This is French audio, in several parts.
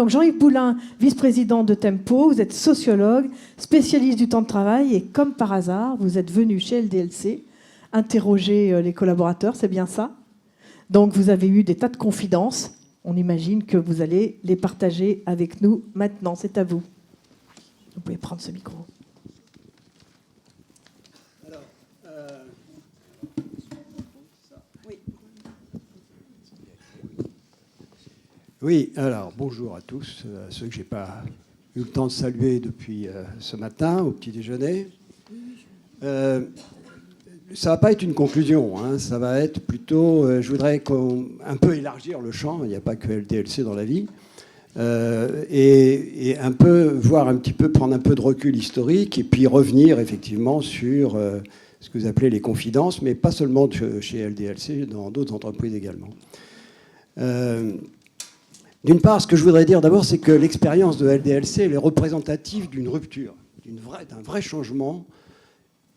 Donc Jean-Yves Boulin, vice-président de Tempo, vous êtes sociologue, spécialiste du temps de travail et comme par hasard, vous êtes venu chez LDLC interroger les collaborateurs, c'est bien ça? Donc vous avez eu des tas de confidences. On imagine que vous allez les partager avec nous maintenant. C'est à vous. Vous pouvez prendre ce micro. Alors, oui, alors bonjour à tous, ceux que je n'ai pas eu le temps de saluer depuis ce matin au petit déjeuner. Ça ne va pas être une conclusion, hein, ça va être plutôt, je voudrais un peu élargir le champ, il n'y a pas que LDLC dans la vie, et un peu voir un petit peu, prendre un peu de recul historique et puis revenir effectivement sur ce que vous appelez les confidences, mais pas seulement chez LDLC, dans d'autres entreprises également. D'une part, ce que je voudrais dire d'abord, c'est que l'expérience de LDLC elle est représentative d'une rupture, d'un vrai changement.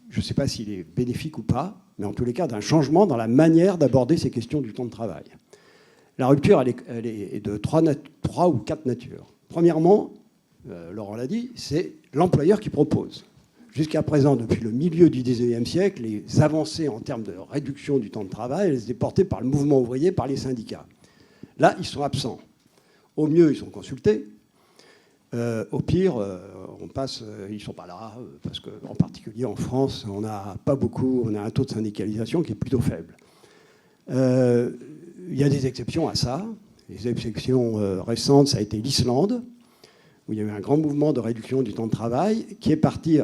Je ne sais pas s'il est bénéfique ou pas, mais en tous les cas, d'un changement dans la manière d'aborder ces questions du temps de travail. La rupture, elle est de trois ou quatre natures. Premièrement, Laurent l'a dit, c'est l'employeur qui propose. Jusqu'à présent, depuis le milieu du XIXe siècle, les avancées en termes de réduction du temps de travail, elles étaient portées par le mouvement ouvrier, par les syndicats. Là, ils sont absents. Au mieux, ils sont consultés. Au pire, ils ne sont pas là, parce qu'en particulier en France, on n'a pas beaucoup, on a un taux de syndicalisation qui est plutôt faible. Il y a des exceptions à ça. Les exceptions récentes, ça a été l'Islande, où il y a eu un grand mouvement de réduction du temps de travail qui est parti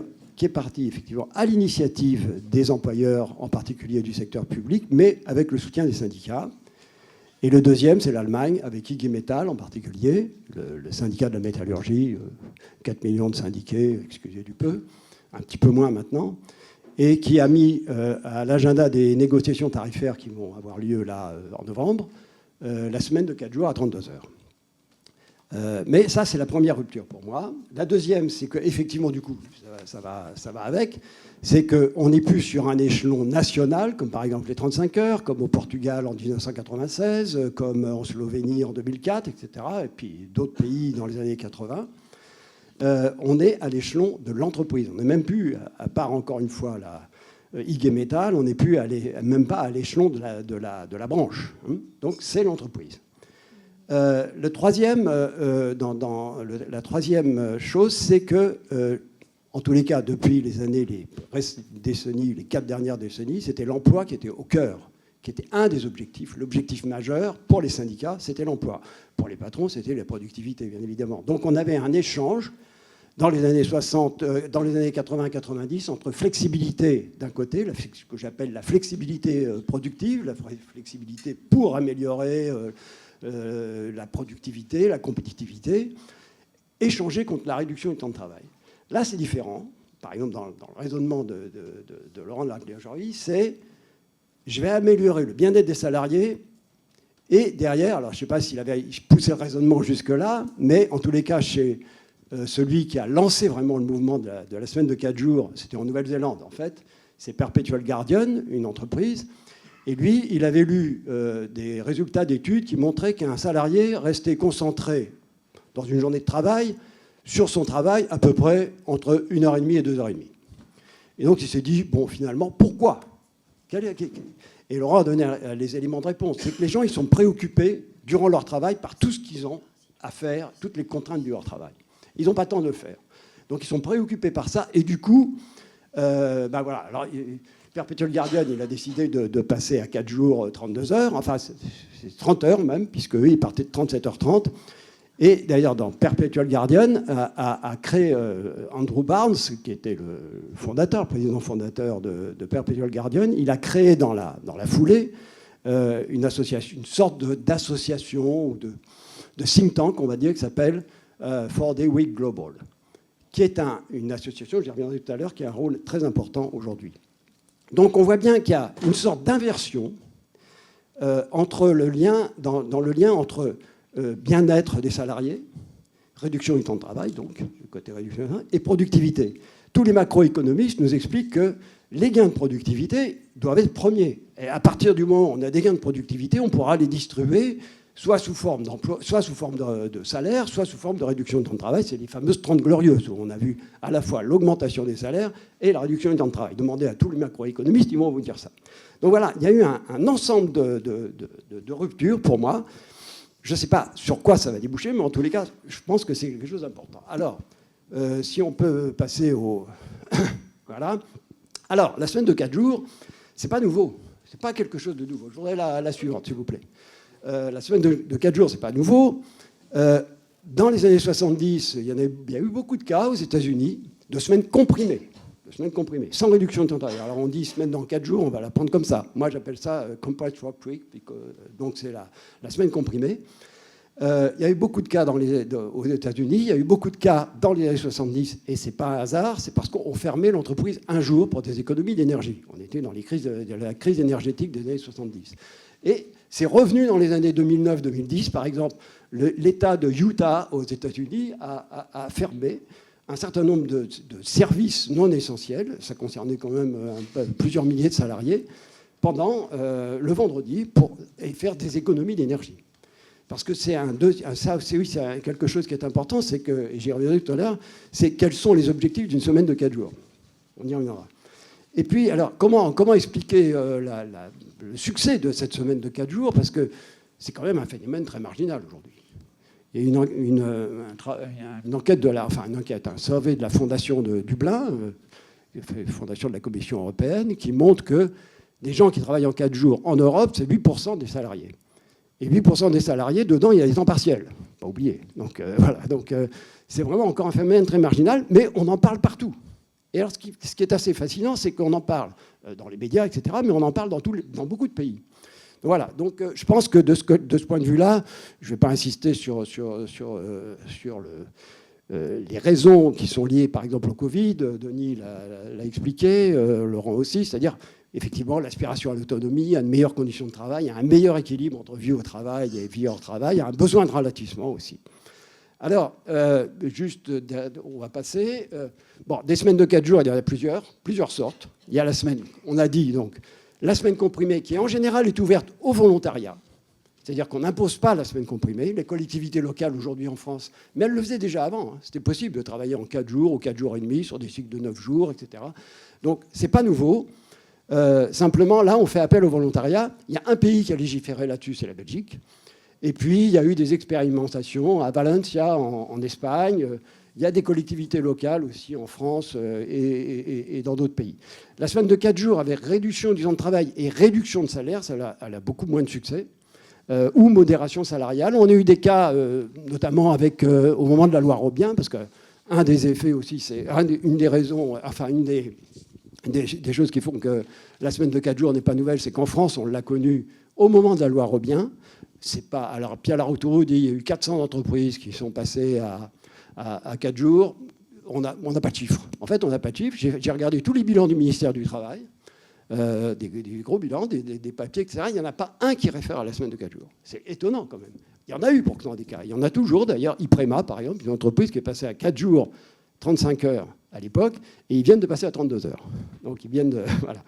effectivement à l'initiative des employeurs, en particulier du secteur public, mais avec le soutien des syndicats. Et le deuxième, c'est l'Allemagne, avec IG Metall en particulier, le syndicat de la métallurgie, 4 millions de syndiqués, excusez du peu, un petit peu moins maintenant, et qui a mis à l'agenda des négociations tarifaires qui vont avoir lieu là en novembre, la semaine de 4 jours à 32 heures. Mais ça, c'est la première rupture pour moi. La deuxième, c'est qu'effectivement, du coup, ça va avec, c'est qu'on n'est plus sur un échelon national, comme par exemple les 35 heures, comme au Portugal en 1996, comme en Slovénie en 2004, etc., et puis d'autres pays dans les années 80. On est à l'échelon de l'entreprise. On n'est même plus, à part encore une fois la IG Metall, on n'est plus même pas à l'échelon de la branche. Hein. Donc c'est l'entreprise. La troisième chose, c'est que, en tous les cas, depuis les décennies, les 4 dernières décennies, c'était l'emploi qui était au cœur, qui était un des objectifs. L'objectif majeur pour les syndicats, c'était l'emploi. Pour les patrons, c'était la productivité, bien évidemment. Donc on avait un échange dans les années 80-90 entre flexibilité d'un côté, ce que j'appelle la flexibilité productive, la flexibilité pour améliorer la productivité, la compétitivité, échanger contre la réduction du temps de travail. Là, c'est différent. Par exemple, dans le raisonnement de Laurent de Lacléojorie, c'est je vais améliorer le bien-être des salariés et derrière, alors je ne sais pas s'il avait poussé le raisonnement jusque-là, mais en tous les cas, chez celui qui a lancé vraiment le mouvement de la semaine de 4 jours, c'était en Nouvelle-Zélande en fait, c'est Perpetual Guardian, une entreprise. Et lui, il avait lu des résultats d'études qui montraient qu'un salarié restait concentré dans une journée de travail sur son travail à peu près entre 1h30 et 2h30. Et donc il s'est dit, bon, finalement, pourquoi ? Et Laurent a donné les éléments de réponse. C'est que les gens, ils sont préoccupés durant leur travail par tout ce qu'ils ont à faire, toutes les contraintes de leur travail. Ils n'ont pas le temps de le faire. Donc ils sont préoccupés par ça. Et du coup, voilà. Alors, Perpetual Guardian, il a décidé de passer à 4 jours, 32 heures. Enfin, c'est 30 heures même, puisque eux, ils partaient de 37h30. Et d'ailleurs, dans Perpetual Guardian, a créé Andrew Barnes, qui était le président fondateur de Perpetual Guardian. Il a créé dans la foulée une sorte d'association ou de think tank, on va dire, qui s'appelle 4-Day Week Global, qui est une association, j'y reviendrai tout à l'heure, qui a un rôle très important aujourd'hui. Donc on voit bien qu'il y a une sorte d'inversion entre le lien entre bien-être des salariés, réduction du temps de travail, donc, le côté réduction, et productivité. Tous les macroéconomistes nous expliquent que les gains de productivité doivent être premiers. Et à partir du moment où on a des gains de productivité, on pourra les distribuer soit sous forme d'emploi, soit sous forme de salaire, soit sous forme de réduction du temps de travail. C'est les fameuses 30 glorieuses, où on a vu à la fois l'augmentation des salaires et la réduction du temps de travail. Demandez à tous les macroéconomistes, ils vont vous dire ça. Donc voilà, il y a eu un ensemble de ruptures pour moi. Je ne sais pas sur quoi ça va déboucher, mais en tous les cas, je pense que c'est quelque chose d'important. Alors, si on peut passer au... voilà. Alors, la semaine de 4 jours, ce n'est pas nouveau. Ce n'est pas quelque chose de nouveau. Je voudrais la suivante, s'il vous plaît. La semaine de 4 jours, ce n'est pas nouveau. Dans les années 70, il y a eu beaucoup de cas aux États-Unis de semaines comprimées. Sans réduction de temps de travail. Alors on dit semaine dans 4 jours, on va la prendre comme ça. Moi, j'appelle ça compressed work week, donc c'est la semaine comprimée. Il y a eu beaucoup de cas aux États-Unis, il y a eu beaucoup de cas dans les années 70, et c'est pas un hasard, c'est parce qu'on fermait l'entreprise un jour pour des économies d'énergie. On était dans la crise énergétique des années 70. Et c'est revenu dans les années 2009-2010. Par exemple, l'État de Utah aux États-Unis a fermé un certain nombre de services non essentiels, ça concernait quand même plusieurs milliers de salariés, pendant le vendredi pour faire des économies d'énergie. Parce que c'est quelque chose qui est important, c'est que, et j'y reviendrai tout à l'heure, c'est quels sont les objectifs d'une semaine de 4 jours. On y reviendra. Et puis, alors, comment expliquer le succès de cette semaine de 4 jours? Parce que c'est quand même un phénomène très marginal aujourd'hui. Il y a une enquête un survey de la Fondation de Dublin, Fondation de la Commission européenne, qui montre que des gens qui travaillent en 4 jours en Europe, c'est 8% des salariés. Et 8% des salariés, dedans, il y a des temps partiels. Pas oublier. Donc, voilà. Donc, c'est vraiment encore un phénomène très marginal, mais on en parle partout. Et alors, ce qui est assez fascinant, c'est qu'on en parle dans les médias, etc., mais on en parle dans beaucoup de pays. Voilà, donc je pense que de ce point de vue-là, je ne vais pas insister sur les raisons qui sont liées, par exemple, au Covid. Denis l'a expliqué, Laurent aussi, c'est-à-dire effectivement l'aspiration à l'autonomie, à de meilleures conditions de travail, à un meilleur équilibre entre vie au travail et vie hors travail, à un besoin de ralentissement aussi. Alors, on va passer. Des semaines de 4 jours, il y en a plusieurs sortes. Il y a la semaine, on a dit donc, la semaine comprimée, qui en général est ouverte au volontariat. C'est-à-dire qu'on n'impose pas la semaine comprimée. Les collectivités locales aujourd'hui en France, mais elles le faisaient déjà avant. C'était possible de travailler en 4 jours ou 4 jours et demi sur des cycles de 9 jours, etc. Donc, ce n'est pas nouveau. Simplement, là, on fait appel au volontariat. Il y a un pays qui a légiféré là-dessus, c'est la Belgique. Et puis, il y a eu des expérimentations à Valencia, en Espagne. Il y a des collectivités locales aussi en France et dans d'autres pays. La semaine de 4 jours avec réduction du temps de travail et réduction de salaire, elle a beaucoup moins de succès. Ou modération salariale. On a eu des cas, notamment au moment de la loi Robien, parce qu'un des effets aussi, c'est une des raisons, enfin une des choses qui font que la semaine de 4 jours n'est pas nouvelle, c'est qu'en France, on l'a connue au moment de la loi Robien. C'est pas, alors Pierre Laroutourou dit qu'il y a eu 400 entreprises qui sont passées à 4 jours. On n'a pas de chiffres. En fait, on n'a pas de chiffres. J'ai regardé tous les bilans du ministère du Travail, des gros bilans, des papiers, etc. Il n'y en a pas un qui réfère à la semaine de 4 jours. C'est étonnant quand même. Il y en a eu pourtant des cas. Il y en a toujours. D'ailleurs, Iprema, par exemple, une entreprise qui est passée à 4 jours, 35 heures à l'époque, et ils viennent de passer à 32 heures. Donc, ils viennent de... Voilà.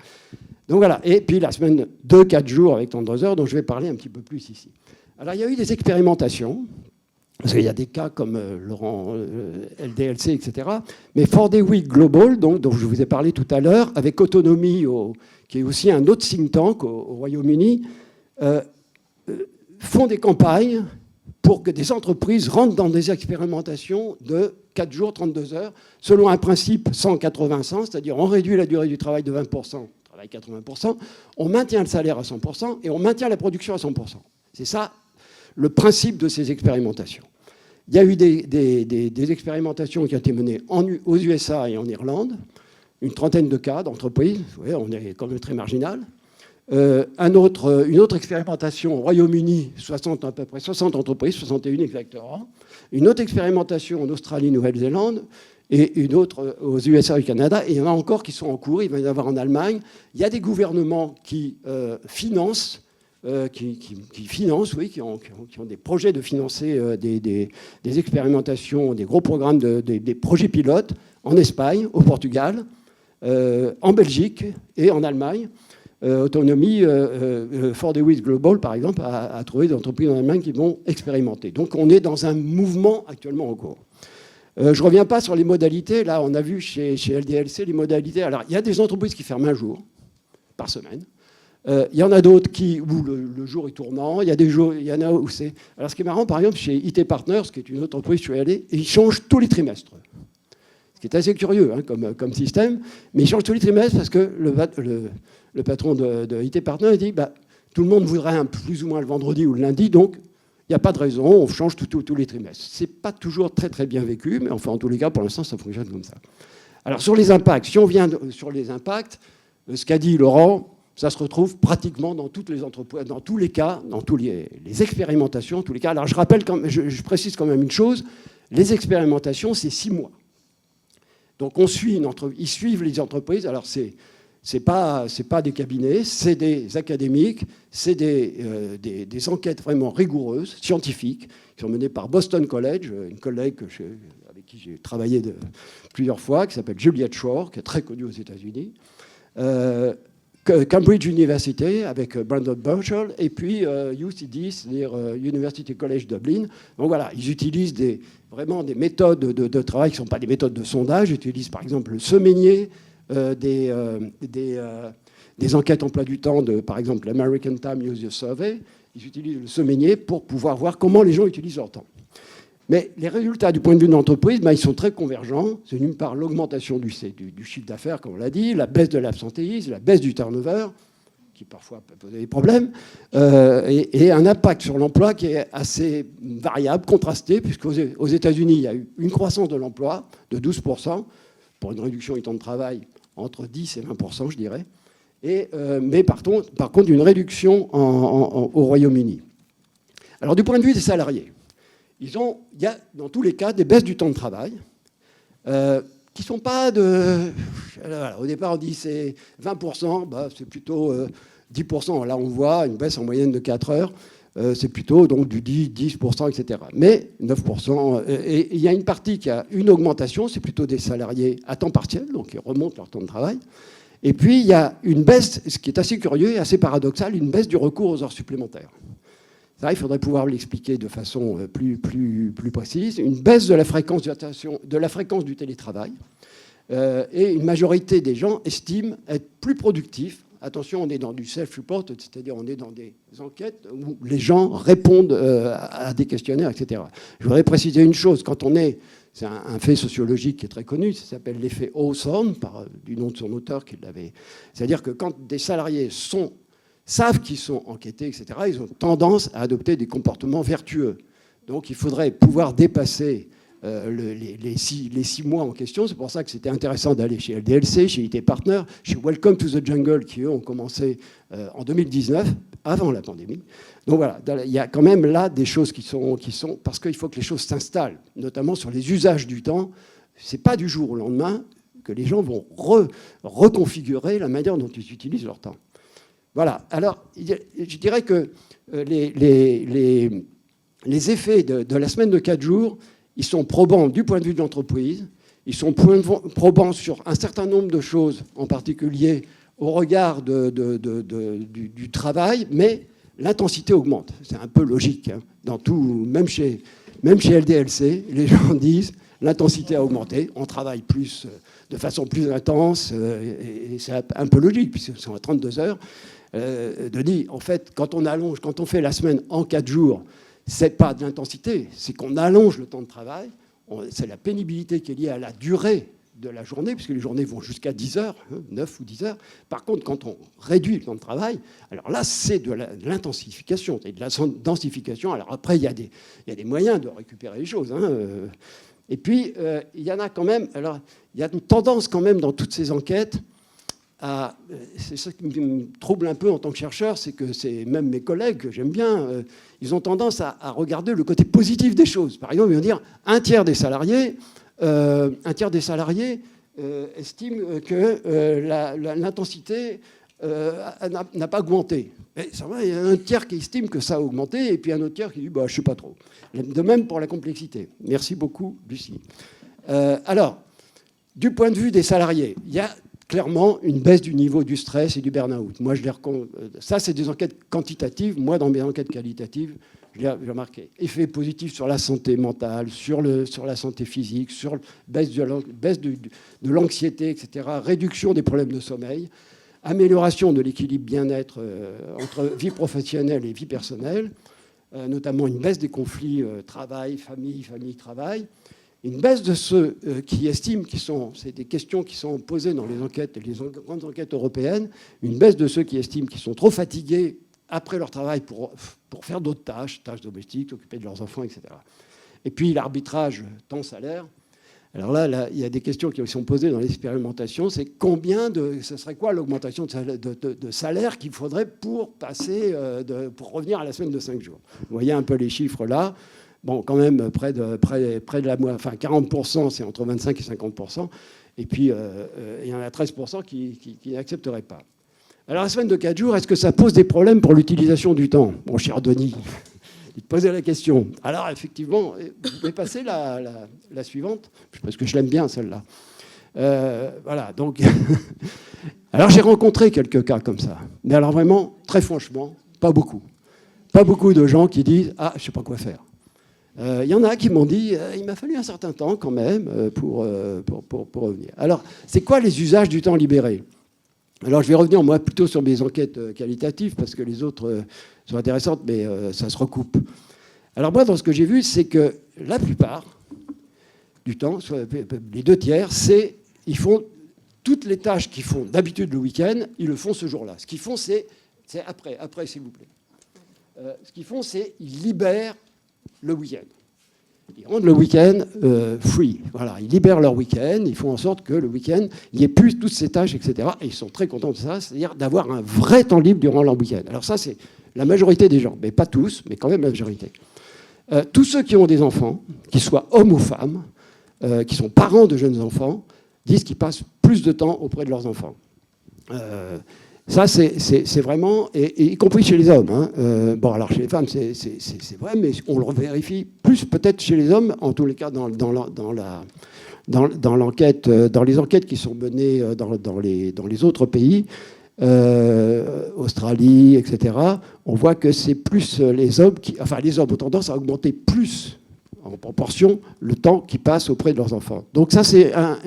Donc, voilà. Et puis, la semaine de 4 jours avec 32 heures, dont je vais parler un petit peu plus ici. Alors, il y a eu des expérimentations, parce qu'il y a des cas comme Laurent, LDLC, etc. Mais 4-Day Week Global, donc, dont je vous ai parlé tout à l'heure, avec Autonomie, qui est aussi un autre think tank au Royaume-Uni, font des campagnes pour que des entreprises rentrent dans des expérimentations de 4 jours, 32 heures, selon un principe 100-80-100, c'est-à-dire on réduit la durée du travail de 20%, on travaille 80%, on maintient le salaire à 100% et on maintient la production à 100%. C'est ça le principe de ces expérimentations. Il y a eu des expérimentations qui ont été menées aux USA et en Irlande, une trentaine de cas d'entreprises, vous voyez, on est quand même très marginal. Une autre expérimentation au Royaume-Uni, à peu près 60 entreprises, 61 exactement. Une autre expérimentation en Australie, Nouvelle-Zélande, et une autre aux USA et au Canada. Et il y en a encore qui sont en cours, il va y en avoir en Allemagne. Il y a des gouvernements qui financent, qui ont des projets de financer des expérimentations, des gros programmes, des projets pilotes en Espagne, au Portugal, en Belgique et en Allemagne. autonomie, Ford Hewitt Global, par exemple, a trouvé des entreprises en Allemagne qui vont expérimenter. Donc on est dans un mouvement actuellement en cours. Je ne reviens pas sur les modalités. Là, on a vu chez LDLC les modalités. Alors, il y a des entreprises qui ferment un jour par semaine. Il y en a d'autres où le jour est tournant. Il y en a où c'est... Alors, ce qui est marrant, par exemple, chez IT Partners, qui est une autre entreprise où je suis allé, ils changent tous les trimestres. Ce qui est assez curieux comme système. Mais ils changent tous les trimestres parce que le patron de IT Partners dit tout le monde voudrait plus ou moins le vendredi ou le lundi, donc il n'y a pas de raison, on change tous les trimestres. Ce n'est pas toujours très, très bien vécu, mais enfin, en tous les cas, pour l'instant, ça fonctionne comme ça. Alors, sur les impacts, si on vient sur les impacts, ce qu'a dit Laurent, ça se retrouve pratiquement dans toutes les entreprises, dans tous les cas, dans tous les expérimentations, en tous les cas. Alors, je précise quand même une chose, les expérimentations, c'est 6 mois. Donc, ils suivent les entreprises. Alors, c'est pas des cabinets, c'est des académiques, c'est des enquêtes vraiment rigoureuses, scientifiques, qui sont menées par Boston College, une collègue avec qui j'ai travaillé plusieurs fois, qui s'appelle Juliette Shore, qui est très connue aux États-Unis, Cambridge University avec Brandon Burchell, et puis UCD, c'est-à-dire University College Dublin. Donc voilà, ils utilisent vraiment des méthodes de travail qui ne sont pas des méthodes de sondage. Ils utilisent par exemple le Semainier, des enquêtes emploi du temps de, par exemple, l'American Time User Survey. Ils utilisent le Semainier pour pouvoir voir comment les gens utilisent leur temps. Mais les résultats du point de vue de l'entreprise, ils sont très convergents. C'est d'une part l'augmentation du chiffre d'affaires, comme on l'a dit, la baisse de l'absentéisme, la baisse du turnover, qui parfois peut poser des problèmes, et un impact sur l'emploi qui est assez variable, contrasté, puisqu'aux États-Unis, il y a eu une croissance de l'emploi de 12%, pour une réduction du temps de travail entre 10 et 20%, je dirais. Mais par contre, une réduction au Royaume-Uni. Alors, du point de vue des salariés, il y a dans tous les cas des baisses du temps de travail qui ne sont pas de... Alors, au départ, on dit c'est 20%, c'est plutôt 10%. Là, on voit une baisse en moyenne de 4 heures. C'est plutôt donc du 10%, etc. Mais 9%. Et il y a une partie qui a une augmentation, c'est plutôt des salariés à temps partiel, donc ils remontent leur temps de travail. Et puis il y a une baisse, ce qui est assez curieux et assez paradoxal, une baisse du recours aux heures supplémentaires. Ça, il faudrait pouvoir l'expliquer de façon plus précise. Une baisse de la fréquence du télétravail. Et une majorité des gens estiment être plus productifs. Attention, on est dans du self-report, c'est-à-dire on est dans des enquêtes où les gens répondent à des questionnaires, etc. Je voudrais préciser une chose. C'est un fait sociologique qui est très connu, ça s'appelle l'effet Hawthorne, du nom de son auteur qui l'avait. C'est-à-dire que quand des salariés savent qu'ils sont enquêtés, etc., ils ont tendance à adopter des comportements vertueux. Donc il faudrait pouvoir dépasser les 6 mois en question. C'est pour ça que c'était intéressant d'aller chez LDLC, chez IT Partners, chez Welcome to the Jungle, qui eux ont commencé en 2019, avant la pandémie. Donc voilà, il y a quand même là des choses qui sont parce qu'il faut que les choses s'installent, notamment sur les usages du temps. C'est pas du jour au lendemain que les gens vont reconfigurer la manière dont ils utilisent leur temps. Voilà. Alors, je dirais que les effets de la semaine de 4 jours, ils sont probants du point de vue de l'entreprise, ils sont probants sur un certain nombre de choses, en particulier au regard du travail, mais l'intensité augmente. C'est un peu logique. Hein. Dans tout, même chez LDLC, les gens disent l'intensité a augmenté, on travaille de façon plus intense, et c'est un peu logique, puisque c'est à 32 heures. De dire, en fait, quand on fait la semaine en 4 jours, c'est pas de l'intensité, c'est qu'on allonge le temps de travail. C'est la pénibilité qui est liée à la durée de la journée, puisque les journées vont jusqu'à 10 heures, 9 ou 10 heures. Par contre, quand on réduit le temps de travail, alors là, c'est de l'intensification, c'est de la densification. Alors après, il y a des moyens de récupérer les choses. Hein. Et puis, il y en a quand même... Alors, il y a une tendance quand même dans toutes ces enquêtes c'est ça qui me trouble un peu en tant que chercheur, c'est que c'est même mes collègues que j'aime bien, ils ont tendance à regarder le côté positif des choses. Par exemple, ils vont dire un tiers des salariés estiment que l'intensité n'a pas augmenté. Et ça va, il y a un tiers qui estime que ça a augmenté, et puis un autre tiers qui dit je ne sais pas trop. De même pour la complexité. Merci beaucoup, Lucie. Alors, du point de vue des salariés, il y a clairement une baisse du niveau du stress et du burn-out. Moi, ça, c'est des enquêtes quantitatives. Moi, dans mes enquêtes qualitatives, j'ai remarqué effet positif sur la santé mentale, sur la santé physique, sur baisse de l'anxiété, etc., réduction des problèmes de sommeil, amélioration de l'équilibre bien-être entre vie professionnelle et vie personnelle, notamment une baisse des conflits travail, famille, travail, une baisse de ceux qui estiment c'est des questions qui sont posées dans les enquêtes, les grandes enquêtes européennes, une baisse de ceux qui estiment qu'ils sont trop fatigués après leur travail pour faire d'autres tâches domestiques, s'occuper de leurs enfants, etc. Et puis l'arbitrage temps-salaire. Alors là, il y a des questions qui sont posées dans l'expérimentation, c'est ce serait quoi l'augmentation de salaire qu'il faudrait pour revenir à la semaine de 5 jours. Vous voyez un peu les chiffres là. Bon, quand même, près de la moitié, enfin 40%, c'est entre 25 et 50%. Et puis, il y en a 13% qui n'accepteraient pas. Alors, la semaine de 4 jours, est-ce que ça pose des problèmes pour l'utilisation du temps? Mon cher Denis, il te posait la question. Alors, effectivement, vous pouvez passer la suivante, parce que je l'aime bien, celle-là. Voilà, donc... Alors, j'ai rencontré quelques cas comme ça. Mais alors, vraiment, très franchement, pas beaucoup. Pas beaucoup de gens qui disent « Ah, je ne sais pas quoi faire ». Il y en a qui m'ont dit il m'a fallu un certain temps quand même pour revenir. Alors, c'est quoi les usages du temps libéré? Alors, je vais revenir, moi, plutôt sur mes enquêtes qualitatives, parce que les autres sont intéressantes, mais ça se recoupe. Alors, moi, dans ce que j'ai vu, c'est que la plupart du temps, les 2/3, ils font toutes les tâches qu'ils font d'habitude le week-end, ils le font ce jour-là. Ce qu'ils font, c'est après, s'il vous plaît. Ce qu'ils font, c'est ils libèrent le week-end. Ils rendent le week-end free. Voilà, ils libèrent leur week-end, ils font en sorte que le week-end, il n'y ait plus toutes ces tâches, etc. Et ils sont très contents de ça, c'est-à-dire d'avoir un vrai temps libre durant leur week-end. Alors ça, c'est la majorité des gens, mais pas tous, mais quand même la majorité. Tous ceux qui ont des enfants, qu'ils soient hommes ou femmes, qui sont parents de jeunes enfants, disent qu'ils passent plus de temps auprès de leurs enfants. Ça, c'est vraiment, et y compris chez les hommes. Hein. Bon, alors chez les femmes, c'est vrai, mais on le vérifie plus peut-être chez les hommes, en tous les cas dans l'enquête, dans les enquêtes qui sont menées dans les autres pays, Australie, etc. On voit que c'est plus les hommes les hommes ont tendance à augmenter plus en proportion le temps qu'ils passent auprès de leurs enfants. Donc ça, c'est un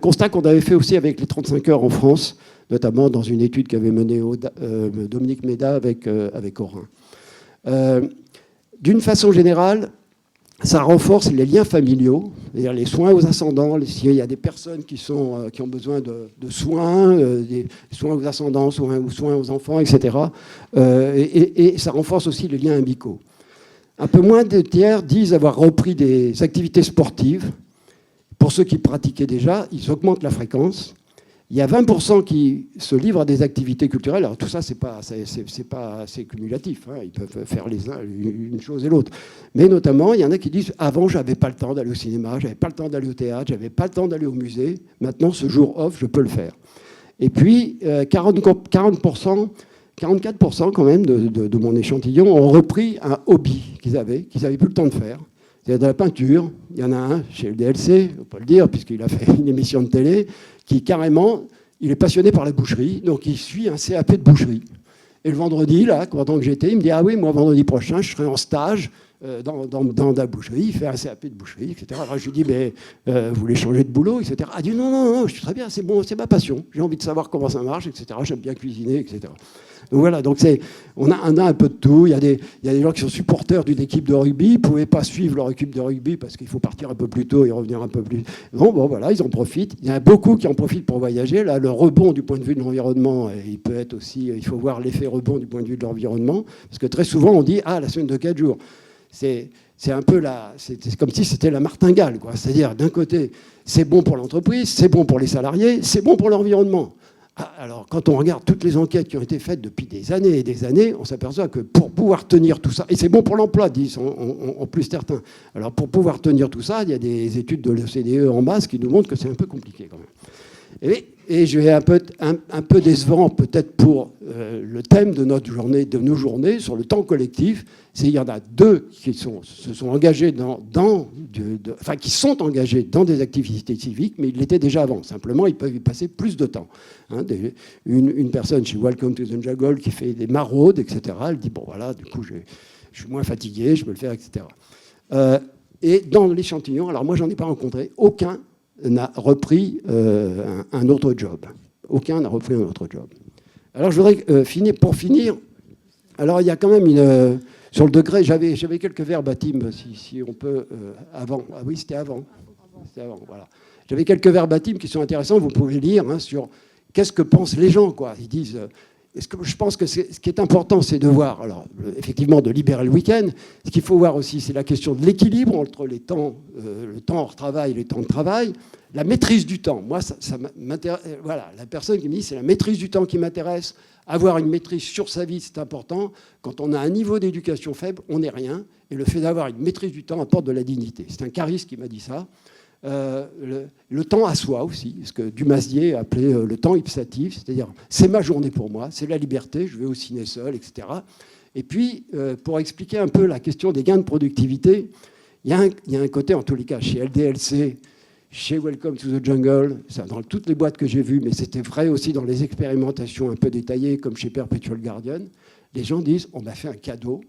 constat qu'on avait fait aussi avec les 35 heures en France, notamment dans une étude qu'avait menée Dominique Méda avec Orin. D'une façon générale, ça renforce les liens familiaux, c'est-à-dire les soins aux ascendants. S'il y a des personnes qui ont besoin de soins, des soins aux ascendants, soins aux enfants, etc. Et ça renforce aussi les liens amicaux. Un peu moins de tiers disent avoir repris des activités sportives. Pour ceux qui pratiquaient déjà, ils augmentent la fréquence. Il y a 20% qui se livrent à des activités culturelles. Alors tout ça, c'est cumulatif. Hein. Ils peuvent faire une chose et l'autre. Mais notamment, il y en a qui disent « Avant, je n'avais pas le temps d'aller au cinéma, je n'avais pas le temps d'aller au théâtre, je n'avais pas le temps d'aller au musée. Maintenant, ce jour off, je peux le faire. » Et puis, 44% quand même de mon échantillon ont repris un hobby qu'ils avaient plus le temps de faire. C'est de la peinture. Il y en a un chez le DLC, on peut le dire, puisqu'il a fait une émission de télé, qui carrément, il est passionné par la boucherie, donc il suit un CAP de boucherie. Et le vendredi, là, pendant que j'étais, il me dit « Ah oui, moi, vendredi prochain, je serai en stage dans la boucherie. » Il fait un CAP de boucherie, etc. Alors je lui dis « Mais vous voulez changer de boulot, etc. » Il dit « Non, je suis très bien, c'est bon, c'est ma passion. J'ai envie de savoir comment ça marche, etc. J'aime bien cuisiner, etc. » Donc voilà, donc on a un peu de tout. Il y a des gens qui sont supporters d'une équipe de rugby, ils ne pouvaient pas suivre leur équipe de rugby parce qu'il faut partir un peu plus tôt et revenir un peu plus. Bon, voilà, ils en profitent. Il y en a beaucoup qui en profitent pour voyager. Là, le rebond du point de vue de l'environnement, il peut être aussi, il faut voir l'effet rebond du point de vue de l'environnement, parce que très souvent on dit la semaine de 4 jours. C'est un peu c'est comme si c'était la martingale, quoi. C'est-à-dire d'un côté, c'est bon pour l'entreprise, c'est bon pour les salariés, c'est bon pour l'environnement. Alors, quand on regarde toutes les enquêtes qui ont été faites depuis des années et des années, on s'aperçoit que pour pouvoir tenir tout ça, et c'est bon pour l'emploi, disent en plus certains. Alors, pour pouvoir tenir tout ça, il y a des études de l'OCDE en masse qui nous montrent que c'est un peu compliqué quand même. Et je vais un peu décevant peut-être pour le thème de notre journée, de nos journées, sur le temps collectif. Il y en a 2 qui se sont engagés qui sont engagés dans des activités civiques, mais ils l'étaient déjà avant. Simplement, ils peuvent y passer plus de temps. Une personne chez Welcome to the Jungle qui fait des maraudes, etc. Elle dit, bon voilà, du coup, je suis moins fatigué, je peux le faire, etc. Et dans l'échantillon, alors moi, j'en ai pas rencontré, aucun n'a repris un autre job. Aucun n'a repris un autre job. Alors, je voudrais finir. Alors, il y a quand même sur le degré, j'avais quelques verbatims, si on peut, avant. Ah oui, c'était avant. Voilà. J'avais quelques verbatims qui sont intéressants, vous pouvez lire, sur qu'est-ce que pensent les gens, quoi. Ils disent... Je pense que ce qui est important, c'est de voir, alors effectivement, de libérer le week-end. Ce qu'il faut voir aussi, c'est la question de l'équilibre entre le temps hors travail et les temps de travail. La maîtrise du temps. Moi, ça m'intéresse. Voilà, la personne qui me dit, c'est la maîtrise du temps qui m'intéresse. Avoir une maîtrise sur sa vie, c'est important. Quand on a un niveau d'éducation faible, on n'est rien. Et le fait d'avoir une maîtrise du temps apporte de la dignité. C'est un chariste qui m'a dit ça. Le temps à soi aussi, ce que Dumasdier appelait le temps ipsatif, c'est-à-dire c'est ma journée pour moi, c'est la liberté, je vais au ciné seul, etc. Et puis, pour expliquer un peu la question des gains de productivité, il y a un côté, en tous les cas, chez LDLC, chez Welcome to the Jungle, ça, dans toutes les boîtes que j'ai vues, mais c'était vrai aussi dans les expérimentations un peu détaillées, comme chez Perpetual Guardian, les gens disent, on m'a fait un cadeau,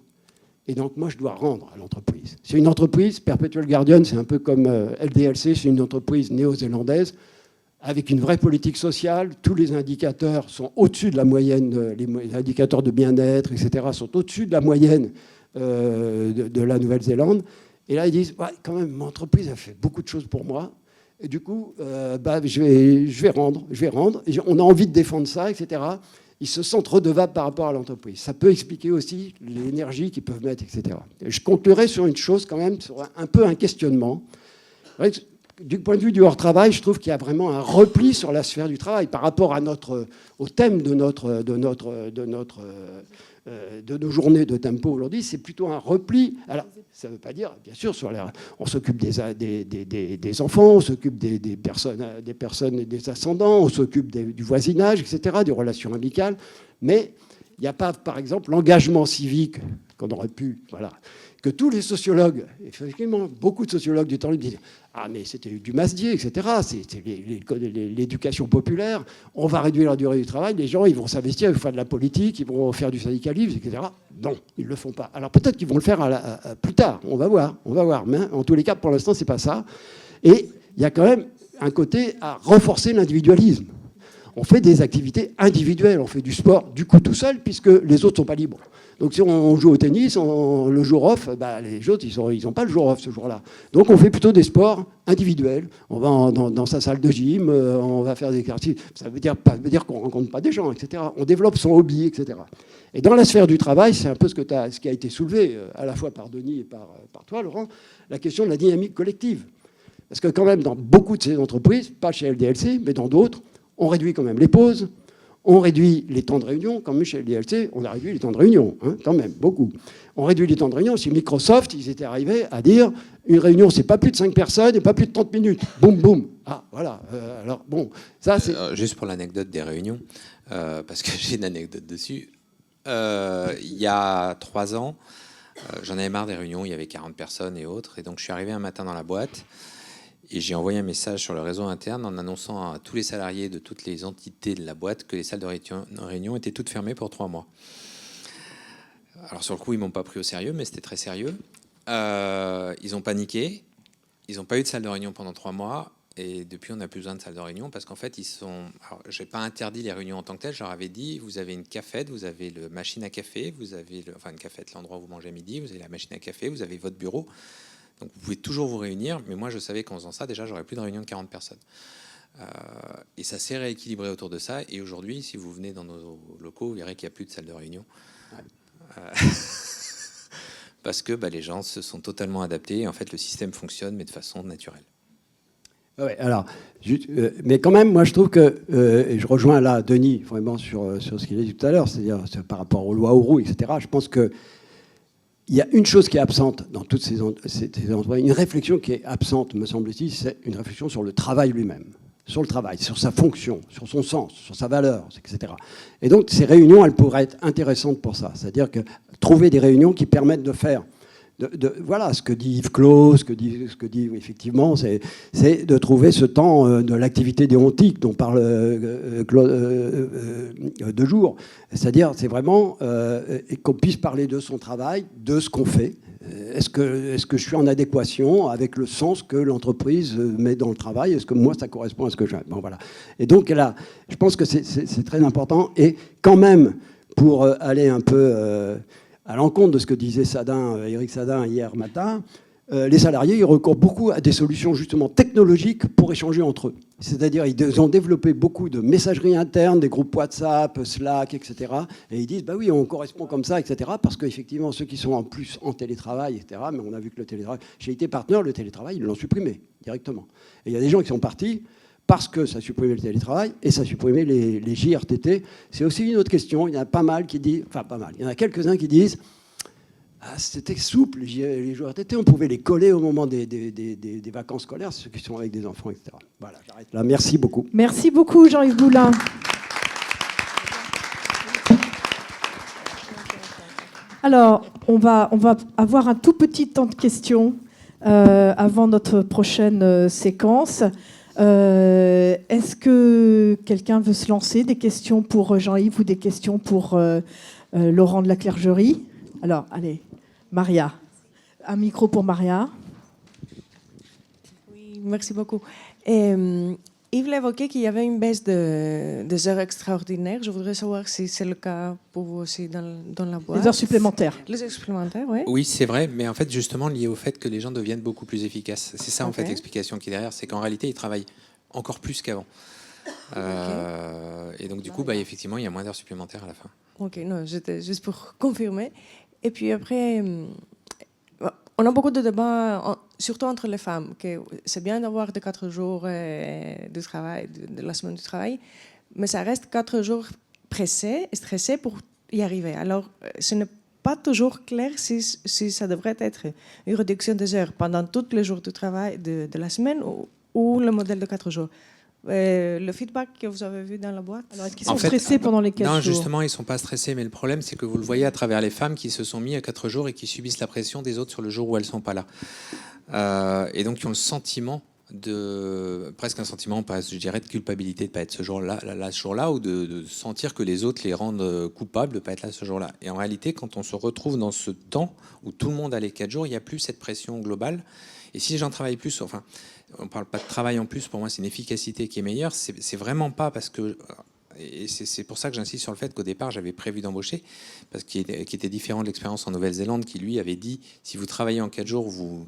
et donc, moi, je dois rendre à l'entreprise. C'est une entreprise, Perpetual Guardian, c'est un peu comme LDLC, c'est une entreprise néo-zélandaise, avec une vraie politique sociale. Tous les indicateurs sont au-dessus de la moyenne, les indicateurs de bien-être, etc., sont au-dessus de la moyenne de la Nouvelle-Zélande. Et là, ils disent, ouais, quand même, mon entreprise a fait beaucoup de choses pour moi. Et du coup, je vais rendre. Et on a envie de défendre ça, etc. Ils se sentent redevables par rapport à l'entreprise. Ça peut expliquer aussi l'énergie qu'ils peuvent mettre, etc. Et je conclurai sur une chose quand même, sur un peu un questionnement. Du point de vue du hors-travail, je trouve qu'il y a vraiment un repli sur la sphère du travail par rapport au thème de nos journées de tempo aujourd'hui. C'est plutôt un repli. Alors, ça ne veut pas dire, bien sûr, on s'occupe des enfants, on s'occupe des personnes, des ascendants, on s'occupe du voisinage, etc., des relations amicales. Mais il n'y a pas, par exemple, l'engagement civique qu'on aurait pu... Voilà, que tous les sociologues, effectivement, beaucoup de sociologues du temps libre disent « Ah, mais c'était du Masdier, etc. C'est l'éducation populaire. On va réduire la durée du travail. Les gens, ils vont s'investir, ils vont faire de la politique, ils vont faire du syndicalisme, etc. » Non, ils ne le font pas. Alors peut-être qu'ils vont le faire plus tard. On va voir. Mais en tous les cas, pour l'instant, ce n'est pas ça. Et il y a quand même un côté à renforcer l'individualisme. On fait des activités individuelles. On fait du sport, du coup, tout seul, puisque les autres ne sont pas libres. Donc si on joue au tennis, le jour off, les autres, ils n'ont pas le jour off ce jour-là. Donc on fait plutôt des sports individuels. On va dans sa salle de gym, on va faire des exercices. Ça ne veut dire qu'on ne rencontre pas des gens, etc. On développe son hobby, etc. Et dans la sphère du travail, c'est un peu ce qui a été soulevé, à la fois par Denis et par toi, Laurent, la question de la dynamique collective. Parce que quand même, dans beaucoup de ces entreprises, pas chez LDLC, mais dans d'autres, on réduit quand même les pauses. On réduit les temps de réunion, comme chez LDLC, on a réduit les temps de réunion, quand même, beaucoup. On réduit les temps de réunion. Si Microsoft, ils étaient arrivés à dire une réunion, c'est pas plus de 5 personnes et pas plus de 30 minutes. Boum, boum. Ah, voilà. Alors, bon, ça, c'est... Juste pour l'anecdote des réunions, parce que j'ai une anecdote dessus. Il y a 3 ans, j'en avais marre des réunions, il y avait 40 personnes et autres. Et donc, je suis arrivé un matin dans la boîte. Et j'ai envoyé un message sur le réseau interne en annonçant à tous les salariés de toutes les entités de la boîte que les salles de réunion étaient toutes fermées pour 3 mois. Alors sur le coup, ils ne m'ont pas pris au sérieux, mais c'était très sérieux. Ils ont paniqué. Ils n'ont pas eu de salle de réunion pendant 3 mois. Et depuis, on n'a plus besoin de salle de réunion parce qu'en fait, Alors, je n'ai pas interdit les réunions en tant que telles. Je leur avais dit, vous avez une cafette, vous avez la machine à café, vous avez une cafette, l'endroit où vous mangez à midi, vous avez la machine à café, vous avez votre bureau. Donc vous pouvez toujours vous réunir, mais moi je savais qu'en faisant ça, déjà j'aurais plus de réunion de 40 personnes. Et ça s'est rééquilibré autour de ça. Et aujourd'hui, si vous venez dans nos locaux, vous verrez qu'il n'y a plus de salle de réunion. Parce que les gens se sont totalement adaptés. Et en fait, le système fonctionne, mais de façon naturelle. Ouais, alors, mais quand même, moi je trouve que, et je rejoins là Denis vraiment sur ce qu'il a dit tout à l'heure, c'est-à-dire par rapport aux lois Auroux, etc. Je pense que il y a une chose qui est absente dans toutes ces entreprises, une réflexion qui est absente, me semble-t-il, c'est une réflexion sur le travail lui-même. sur le travail, sur sa fonction, sur son sens, sur sa valeur, etc. Et donc, ces réunions, elles pourraient être intéressantes pour ça. C'est-à-dire que trouver des réunions qui permettent de faire... voilà, ce que dit Yves Clos, ce que dit effectivement, c'est de trouver ce temps de l'activité déontique dont parle De Jour. C'est-à-dire, c'est vraiment qu'on puisse parler de son travail, de ce qu'on fait. Est-ce que je suis en adéquation avec le sens que l'entreprise met dans le travail? Est-ce que moi, ça correspond à ce que je fais? Bon, voilà. Et donc là, je pense que c'est très important. Et quand même, pour aller un peu... à l'encontre de ce que disait Éric Sadin hier matin, les salariés ils recourent beaucoup à des solutions justement technologiques pour échanger entre eux. C'est-à-dire ils ont développé beaucoup de messageries internes, des groupes WhatsApp, Slack, etc. Et ils disent, bah oui, on correspond comme ça, etc. Parce qu'effectivement, ceux qui sont en plus en télétravail, etc., mais on a vu que le télétravail... Chez IT Partners, le télétravail, ils l'ont supprimé directement. Et il y a des gens qui sont partis parce que ça supprimait le télétravail et ça supprimait les JRTT. C'est aussi une autre question. Il y en a pas mal qui disent... Enfin, pas mal. Il y en a quelques-uns qui disent... Ah, c'était souple, les JRTT, on pouvait les coller au moment des vacances scolaires, ceux qui sont avec des enfants, etc. Voilà, j'arrête là. Merci beaucoup. Merci beaucoup, Jean-Yves Boulin. Alors, on va avoir un tout petit temps de questions avant notre prochaine séquence. Est-ce que quelqu'un veut se lancer? Des questions pour Jean-Yves ou des questions pour Laurent de la Clergerie? Alors, allez, Maria. Un micro pour Maria. Oui, merci beaucoup. Yves l'évoquait qu'il y avait une baisse des heures extraordinaires. Je voudrais savoir si c'est le cas pour vous aussi dans la boîte. Les heures supplémentaires. Les heures supplémentaires, oui. Oui, c'est vrai, mais en fait, justement, lié au fait que les gens deviennent beaucoup plus efficaces. C'est ça, en fait, l'explication qui est derrière. C'est qu'en réalité, ils travaillent encore plus qu'avant. Et donc, du coup, effectivement, il y a moins d'heures supplémentaires à la fin. Ok, non, c'était juste pour confirmer. Et puis après, on a beaucoup de débats, surtout entre les femmes, que c'est bien d'avoir de 4 jours de travail, de la semaine du travail, mais ça reste 4 jours pressés et stressés pour y arriver. Alors, ce n'est pas toujours clair si ça devrait être une réduction des heures pendant tous les jours de travail de la semaine ou le modèle de 4 jours. Le feedback que vous avez vu dans la boîte. Alors, est-ce qu'ils sont stressés pendant les 4 jours? Non, justement, ils ne sont pas stressés, mais le problème, c'est que vous le voyez à travers les femmes qui se sont mis à 4 jours et qui subissent la pression des autres sur le jour où elles ne sont pas là. Et donc, qui ont le sentiment presque un sentiment, je dirais, de culpabilité de ne pas être ce jour-là, ou de sentir que les autres les rendent coupables de ne pas être là ce jour-là. Et en réalité, quand on se retrouve dans ce temps où tout le monde a les 4 jours, il n'y a plus cette pression globale. Et si les gens travaillent plus, enfin, on ne parle pas de travail en plus, pour moi c'est une efficacité qui est meilleure, c'est vraiment pas parce que... Et c'est pour ça que j'insiste sur le fait qu'au départ j'avais prévu d'embaucher, parce qu'il était différent de l'expérience en Nouvelle-Zélande, qui lui avait dit, si vous travaillez en 4 jours, vous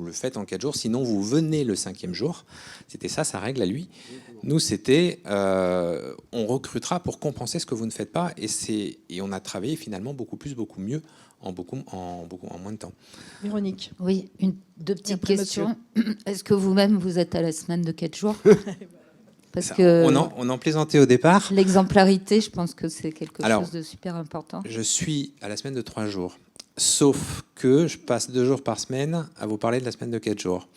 le faites en 4 jours, sinon vous venez le 5e jour. C'était ça sa règle à lui. Nous, c'était on recrutera pour compenser ce que vous ne faites pas, et on a travaillé finalement beaucoup mieux en moins de temps. Véronique. Oui, deux petites questions. Est-ce que vous-même, vous êtes à la semaine de 4 jours? Parce que on en plaisantait au départ. L'exemplarité, je pense que c'est quelque chose de super important. Je suis à la semaine de 3 jours. Sauf que je passe 2 jours par semaine à vous parler de la semaine de 4 jours.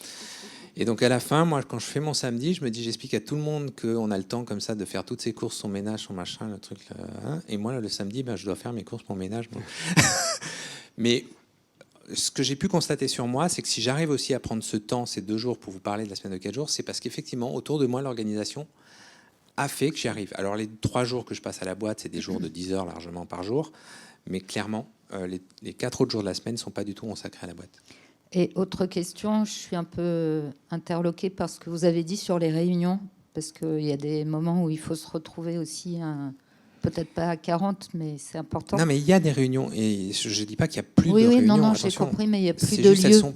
Et donc à la fin, moi, quand je fais mon samedi, je me dis, j'explique à tout le monde qu'on a le temps comme ça de faire toutes ses courses, son ménage, son machin, le truc. Et moi, le samedi, je dois faire mes courses, mon ménage. Mais ce que j'ai pu constater sur moi, c'est que si j'arrive aussi à prendre ce temps, ces 2 jours, pour vous parler de la semaine de 4 jours, c'est parce qu'effectivement, autour de moi, l'organisation a fait que j'y arrive. Alors les 3 jours que je passe à la boîte, c'est des jours de 10 heures largement par jour. Mais clairement, les 4 autres jours de la semaine ne sont pas du tout consacrés à la boîte. Et autre question, je suis un peu interloquée par ce que vous avez dit sur les réunions, parce qu'il y a des moments où il faut se retrouver aussi, peut-être pas à 40, mais c'est important. Non, mais il y a des réunions, et je ne dis pas qu'il n'y a plus de réunions. réunions. Non, attention. j'ai compris, mais il n'y a plus C'est de juste, lieux.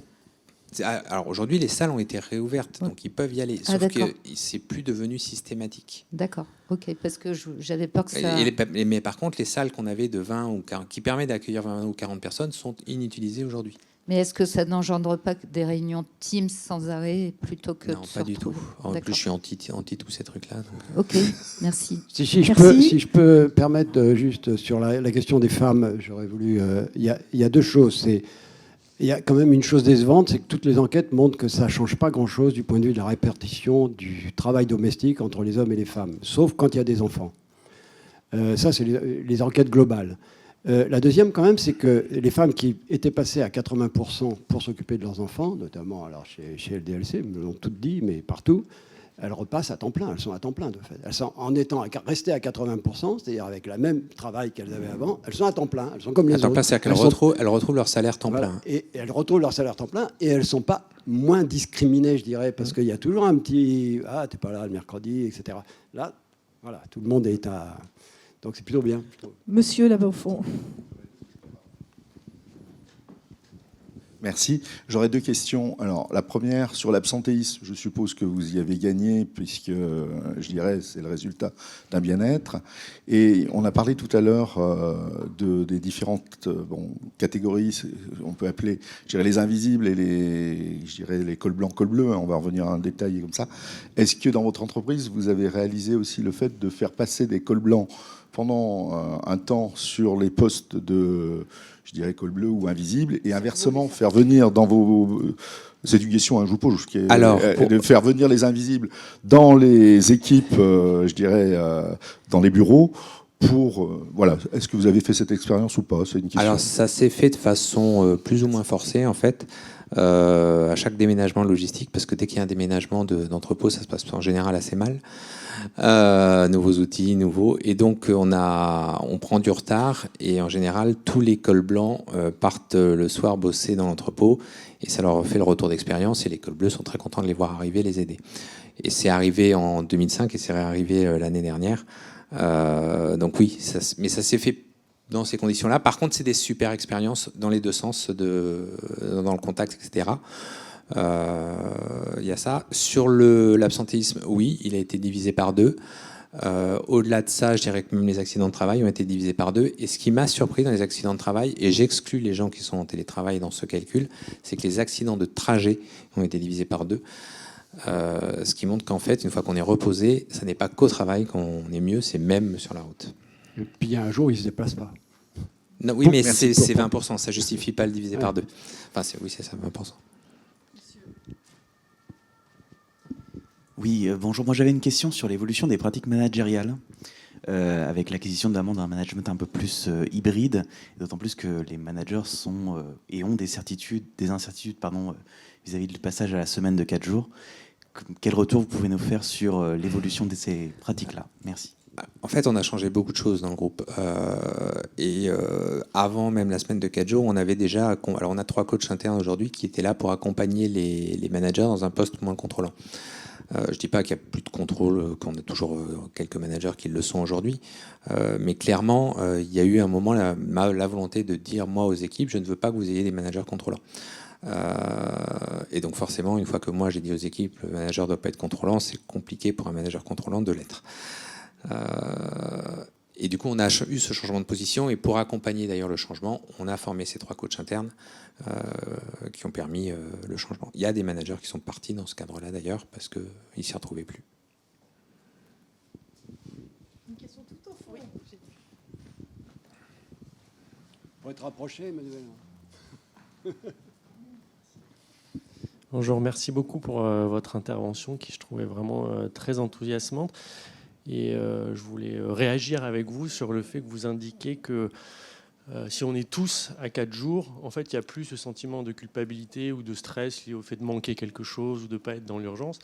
Alors aujourd'hui, les salles ont été réouvertes, donc ils peuvent y aller, sauf que c'est plus devenu systématique. D'accord, ok, parce que j'avais peur que ça... Mais par contre, les salles qu'on avait de 20 ou 40, qui permettent d'accueillir 20 ou 40 personnes sont inutilisées aujourd'hui. Mais est-ce que ça n'engendre pas des réunions Teams sans arrêt plutôt que... Non, pas du tout. En plus, je suis anti tous ces trucs-là. Donc... Ok, merci. Si je peux permettre juste sur la question des femmes, j'aurais voulu... Il y a 2 choses. C'est Il y a quand même une chose décevante, c'est que toutes les enquêtes montrent que ça ne change pas grand-chose du point de vue de la répartition du travail domestique entre les hommes et les femmes, sauf quand il y a des enfants. Ça, c'est les enquêtes globales. La deuxième, quand même, c'est que les femmes qui étaient passées à 80% pour s'occuper de leurs enfants, notamment alors chez LDLC, me l'ont toutes dit, mais partout, elles repassent à temps plein. Elles sont à temps plein, de fait. Elles sont, en étant restées à 80%, c'est-à-dire avec le même travail qu'elles avaient avant, elles sont à temps plein. Elles sont comme les À temps autres. plein, c'est-à-dire qu'elles retrouvent leur salaire temps Voilà. plein. Et elles retrouvent leur salaire temps plein et elles ne sont pas moins discriminées, je dirais, parce qu'il y a toujours un petit « Ah, t'es pas là le mercredi », etc. Là, voilà, tout le monde est à... Donc c'est plutôt bien, je trouve. Monsieur, là-bas au fond. Merci. J'aurais 2 questions. Alors, la première, sur l'absentéisme, je suppose que vous y avez gagné, puisque, je dirais, c'est le résultat d'un bien-être. Et on a parlé tout à l'heure des différentes catégories, on peut appeler, je dirais, les invisibles et les cols blancs, cols bleus, hein, on va revenir en détail comme ça. Est-ce que dans votre entreprise, vous avez réalisé aussi le fait de faire passer des cols blancs pendant un temps sur les postes de, je dirais, col bleu ou invisible, et inversement faire venir dans vos... C'est une question, hein, je vous pose, de faire venir les invisibles dans les équipes, je dirais, dans les bureaux, pour... voilà, est-ce que vous avez fait cette expérience ou pas? C'est une question. Alors, ça s'est fait de façon plus ou moins forcée, en fait, à chaque déménagement logistique, parce que dès qu'il y a un déménagement d'entrepôt, ça se passe en général assez mal. Nouveaux outils, nouveaux. Et donc, on prend du retard. Et en général, tous les cols blancs partent le soir bosser dans l'entrepôt. Et ça leur fait le retour d'expérience. Et les cols bleus sont très contents de les voir arriver, les aider. Et c'est arrivé en 2005 et c'est réarrivé l'année dernière. Donc oui, mais ça s'est fait dans ces conditions-là. Par contre, c'est des super expériences dans les deux sens, dans le contact, etc. Il y a ça. Sur l'absentéisme, oui, il a été divisé par 2. Au-delà de ça, je dirais que même les accidents de travail ont été divisés par 2. Et ce qui m'a surpris dans les accidents de travail, et j'exclus les gens qui sont en télétravail dans ce calcul, c'est que les accidents de trajet ont été divisés par 2. Ce qui montre qu'en fait, une fois qu'on est reposé, ça n'est pas qu'au travail qu'on est mieux, c'est même sur la route. Et puis il y a un jour, ils ne se déplacent pas. Non, oui, mais c'est 20%, ça ne justifie pas le diviser par 2. Enfin, oui, c'est ça, 20%. Oui, bonjour. Moi, j'avais une question sur l'évolution des pratiques managériales avec l'acquisition d'un management un peu plus hybride, d'autant plus que les managers sont et ont des incertitudes vis-à-vis du passage à la semaine de 4 jours. Quel retour vous pouvez nous faire sur l'évolution de ces pratiques-là? Merci. En fait, on a changé beaucoup de choses dans le groupe. Avant même la semaine de 4 jours, on avait déjà... Alors, on a 3 coachs internes aujourd'hui qui étaient là pour accompagner les managers dans un poste moins contrôlant. Je ne dis pas qu'il n'y a plus de contrôle, qu'on a toujours quelques managers qui le sont aujourd'hui, mais clairement, il y a eu un moment la volonté de dire, moi, aux équipes, je ne veux pas que vous ayez des managers contrôlants. Et donc forcément, une fois que moi j'ai dit aux équipes, le manager ne doit pas être contrôlant, c'est compliqué pour un manager contrôlant de l'être. Et du coup, on a eu ce changement de position, et pour accompagner d'ailleurs le changement, on a formé ces 3 coachs internes qui ont permis le changement. Il y a des managers qui sont partis dans ce cadre-là d'ailleurs, parce qu'ils ne s'y retrouvaient plus. Une question tout au fond. Oui. Pour être rapproché, Emmanuel. Bonjour, merci beaucoup pour votre intervention qui je trouvais vraiment très enthousiasmante. Et je voulais réagir avec vous sur le fait que vous indiquez que si on est tous à 4 jours, en fait, il n'y a plus ce sentiment de culpabilité ou de stress lié au fait de manquer quelque chose ou de ne pas être dans l'urgence.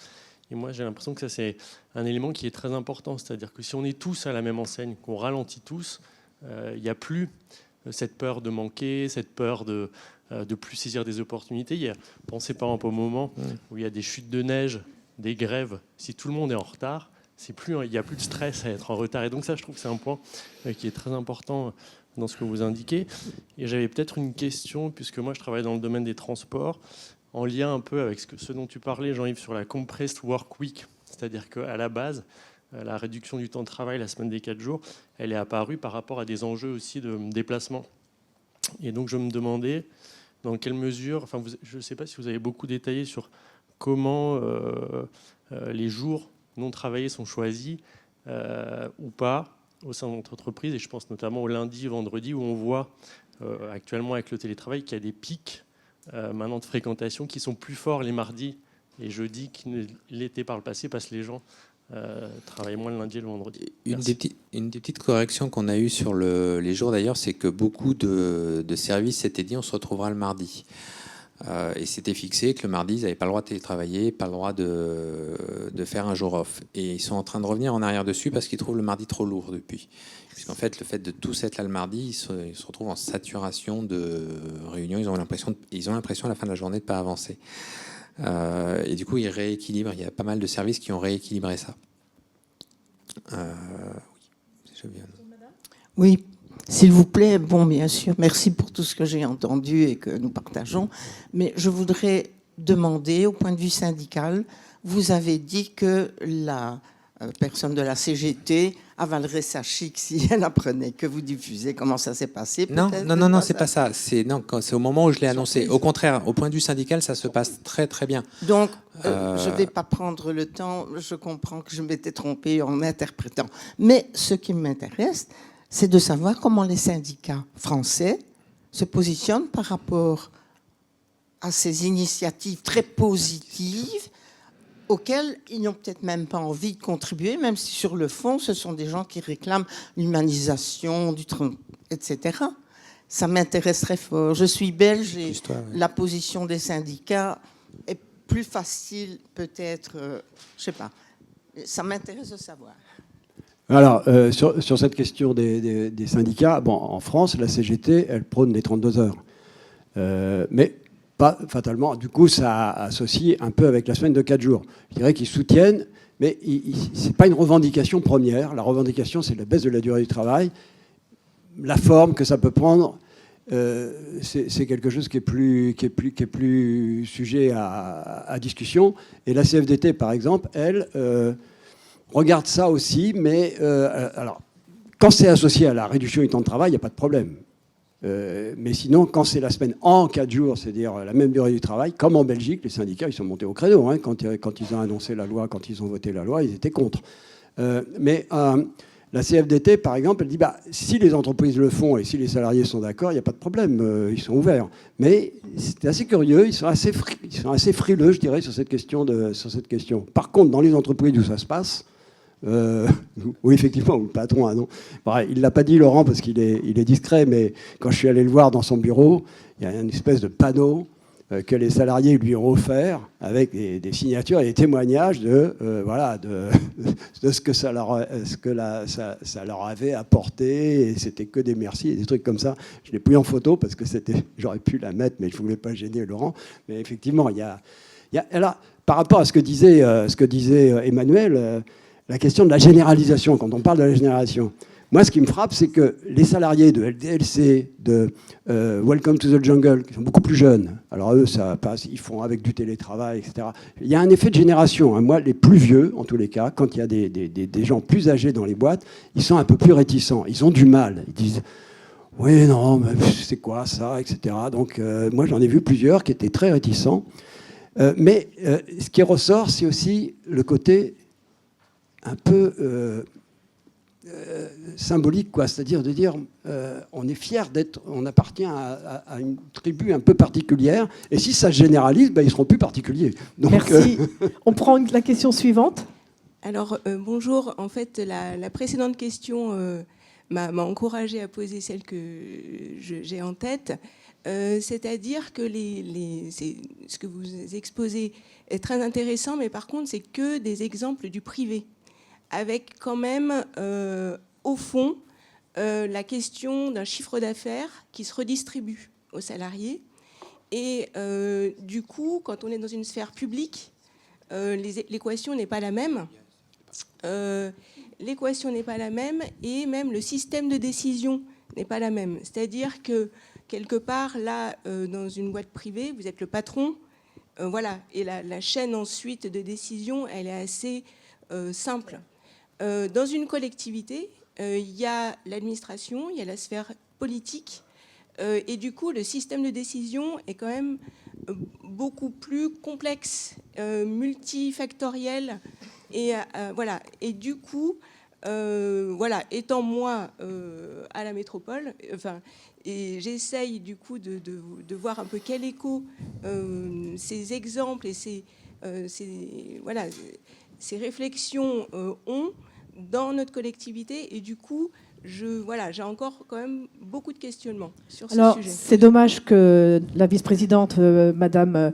Et moi, j'ai l'impression que ça, c'est un élément qui est très important. C'est-à-dire que si on est tous à la même enseigne, qu'on ralentit tous, il n'y a plus cette peur de manquer, cette peur de plus saisir des opportunités. Pensez par exemple au moment où il y a des chutes de neige, des grèves. Si tout le monde est en retard, il n'y a plus de stress à être en retard. Et donc ça, je trouve que c'est un point qui est très important dans ce que vous indiquez. Et j'avais peut-être une question, puisque moi, je travaille dans le domaine des transports, en lien un peu avec ce dont tu parlais, Jean-Yves, sur la compressed work week. C'est-à-dire qu'à la base, la réduction du temps de travail, la semaine des 4 jours, elle est apparue par rapport à des enjeux aussi de déplacement. Et donc, je me demandais dans quelle mesure, je ne sais pas si vous avez beaucoup détaillé sur comment les jours non travaillés sont choisis ou pas au sein de notre entreprise. Et je pense notamment au lundi, vendredi, où on voit actuellement avec le télétravail qu'il y a des pics maintenant de fréquentation qui sont plus forts les mardis et jeudis qu'ils ne l'étaient par le passé parce que les gens travaillent moins le lundi et le vendredi. Une des petites corrections qu'on a eues sur les jours d'ailleurs, c'est que beaucoup de services s'étaient dit on se retrouvera le mardi. Et c'était fixé que le mardi, ils n'avaient pas le droit de télétravailler, pas le droit de faire un jour off. Et ils sont en train de revenir en arrière dessus parce qu'ils trouvent le mardi trop lourd depuis. Puisqu'en fait, le fait de tous être là le mardi, ils se retrouvent en saturation de réunions. Ils ont l'impression à la fin de la journée de ne pas avancer. Et du coup, ils rééquilibrent. Il y a pas mal de services qui ont rééquilibré ça. Oui, s'il vous plaît. Bon, bien sûr, merci pour tout ce que j'ai entendu et que nous partageons. Mais je voudrais demander, au point de vue syndical, vous avez dit que la personne de la CGT avalerait sa chic si elle apprenait que vous diffusez. Comment ça s'est passé? Non, c'est pas ça. C'est au moment où je l'ai annoncé. Au contraire, au point de vue syndical, ça se passe très très bien. Donc, je ne vais pas prendre le temps. Je comprends que je m'étais trompée en interprétant. Mais ce qui m'intéresse, c'est de savoir comment les syndicats français se positionnent par rapport à ces initiatives très positives auxquelles ils n'ont peut-être même pas envie de contribuer, même si sur le fond, ce sont des gens qui réclament l'humanisation, etc. Ça m'intéresse très fort. Je suis belge et la position des syndicats est plus facile peut-être, je sais pas. Ça m'intéresse de savoir. Alors, sur cette question des syndicats, bon, en France, la CGT, elle prône les 32 heures. Mais pas fatalement. Du coup, ça associe un peu avec la semaine de 4 jours. Je dirais qu'ils soutiennent, mais ce n'est pas une revendication première. La revendication, c'est la baisse de la durée du travail. La forme que ça peut prendre, c'est quelque chose qui est plus sujet à discussion. Et la CFDT, par exemple, elle regarde ça aussi, mais alors, quand c'est associé à la réduction du temps de travail, il n'y a pas de problème. Mais sinon, quand c'est la semaine en 4 jours, c'est-à-dire la même durée du travail, comme en Belgique, les syndicats, ils sont montés au créneau. Hein, quand ils ont annoncé la loi, quand ils ont voté la loi, ils étaient contre. Mais la CFDT, par exemple, elle dit si les entreprises le font et si les salariés sont d'accord, il n'y a pas de problème, ils sont ouverts. Mais c'est assez curieux, ils sont assez frileux, je dirais, sur cette question. Par contre, dans les entreprises où ça se passe, oui, effectivement, le patron, non. Pareil, il ne l'a pas dit, Laurent, parce qu'il est discret, mais quand je suis allé le voir dans son bureau, il y a une espèce de panneau que les salariés lui ont offert avec des signatures et des témoignages de ce que ça leur avait apporté, et c'était que des merci et des trucs comme ça. Je l'ai pris en photo parce que j'aurais pu la mettre, mais je ne voulais pas gêner Laurent. Mais effectivement, alors, par rapport à ce que disait Emmanuel, la question de la généralisation, quand on parle de la génération, moi, ce qui me frappe, c'est que les salariés de LDLC, de Welcome to the Jungle, qui sont beaucoup plus jeunes, alors eux, ça passe, ils font avec du télétravail, etc. Il y a un effet de génération. Hein. Moi, les plus vieux, en tous les cas, quand il y a des gens plus âgés dans les boîtes, ils sont un peu plus réticents. Ils ont du mal. Ils disent « Oui, non, mais c'est quoi ça ?» etc. Donc, moi, j'en ai vu plusieurs qui étaient très réticents. Mais ce qui ressort, c'est aussi le côté un peu symbolique, quoi. C'est-à-dire de dire on est fier on appartient à une tribu un peu particulière, et si ça se généralise, ils seront plus particuliers. Donc, merci. On prend la question suivante. Alors, bonjour. En fait, la précédente question m'a encouragée à poser celle que j'ai en tête. C'est-à-dire que ce que vous exposez est très intéressant, mais par contre, c'est que des exemples du privé, avec quand même, au fond, la question d'un chiffre d'affaires qui se redistribue aux salariés. Et du coup, quand on est dans une sphère publique, l'équation n'est pas la même. L'équation n'est pas la même, et même le système de décision n'est pas la même. C'est-à-dire que, quelque part, là, dans une boîte privée, vous êtes le patron, voilà, et la chaîne ensuite de décision, elle est assez simple. Dans une collectivité, il y a l'administration, il y a la sphère politique, et du coup, le système de décision est quand même beaucoup plus complexe, multifactoriel, et voilà. Et du coup, voilà, étant moi à la métropole, enfin, et j'essaye du coup de voir un peu quel écho ces exemples et ces réflexions ont dans notre collectivité. Et du coup, j'ai encore quand même beaucoup de questionnements sur ce Alors, sujet. c'est dommage que la vice-présidente, Madame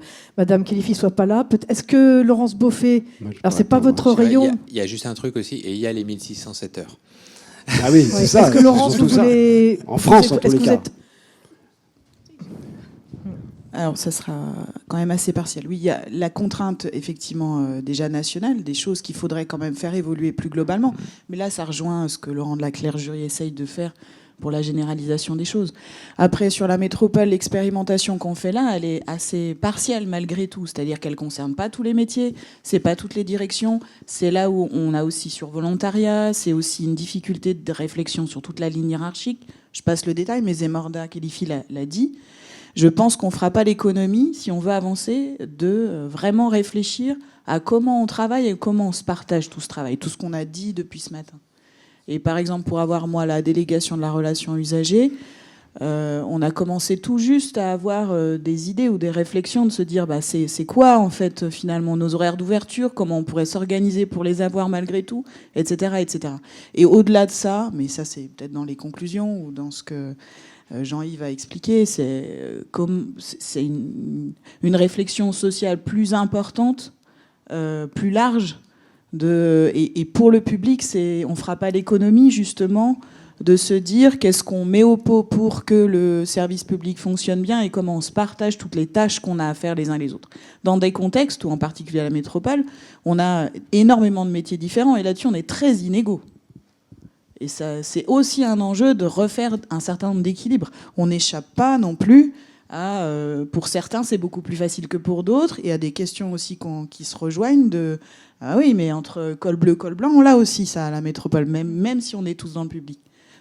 Khélifi, soit pas là. Est-ce que Laurence Beaufet, alors c'est pas votre rayon. Il y a juste un truc aussi, et il y a les 1607 heures. Ah oui, c'est ça. Est-ce que Laurence, vous voulez... En France, en tous les cas. Alors, ça sera quand même assez partiel. Oui, il y a la contrainte, effectivement, déjà nationale, des choses qu'il faudrait quand même faire évoluer plus globalement. Mais là, ça rejoint ce que Laurent de la Clergerie essaye de faire pour la généralisation des choses. Après, sur la métropole, l'expérimentation qu'on fait là, elle est assez partielle malgré tout. C'est-à-dire qu'elle ne concerne pas tous les métiers, c'est pas toutes les directions. C'est là où on a aussi sur volontariat, c'est aussi une difficulté de réflexion sur toute la ligne hiérarchique. Je passe le détail, mais Zemorda Khélifi l'a dit. Je pense qu'on ne fera pas l'économie, si on veut avancer, de vraiment réfléchir à comment on travaille et comment on se partage tout ce travail, tout ce qu'on a dit depuis ce matin. Et par exemple, pour avoir, moi, la délégation de la relation usagée, on a commencé tout juste à avoir des idées ou des réflexions, de se dire c'est quoi, en fait, finalement, nos horaires d'ouverture, comment on pourrait s'organiser pour les avoir malgré tout, etc. etc. Et au-delà de ça, mais ça, c'est peut-être dans les conclusions ou dans ce que Jean-Yves a expliqué, c'est une réflexion sociale plus importante, plus large, et pour le public, on ne fera pas l'économie justement de se dire qu'est-ce qu'on met au pot pour que le service public fonctionne bien et comment on se partage toutes les tâches qu'on a à faire les uns les autres. Dans des contextes où, en particulier à la métropole, on a énormément de métiers différents et là-dessus on est très inégaux. Et ça, c'est aussi un enjeu de refaire un certain nombre d'équilibres. On n'échappe pas non plus à... pour certains, c'est beaucoup plus facile que pour d'autres. Et à des questions aussi qui se rejoignent de... Ah oui, mais entre col bleu, col blanc, on l'a aussi ça à la métropole, même si on est tous dans le public.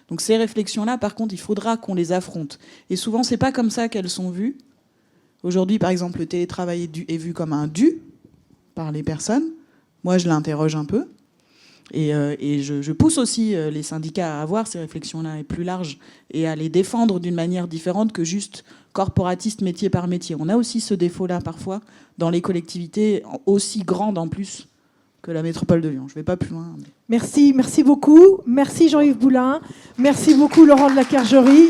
Donc ces réflexions-là, par contre, il faudra qu'on les affronte. Et souvent, c'est pas comme ça qu'elles sont vues. Aujourd'hui, par exemple, le télétravail est vu comme un dû par les personnes. Moi, je l'interroge un peu. Et je pousse aussi les syndicats à avoir ces réflexions-là et plus larges et à les défendre d'une manière différente que juste corporatiste métier par métier. On a aussi ce défaut-là parfois dans les collectivités aussi grandes en plus que la métropole de Lyon. Je ne vais pas plus loin. Mais... Merci beaucoup. Merci Jean-Yves Boulin. Merci beaucoup Laurent de la Clergerie.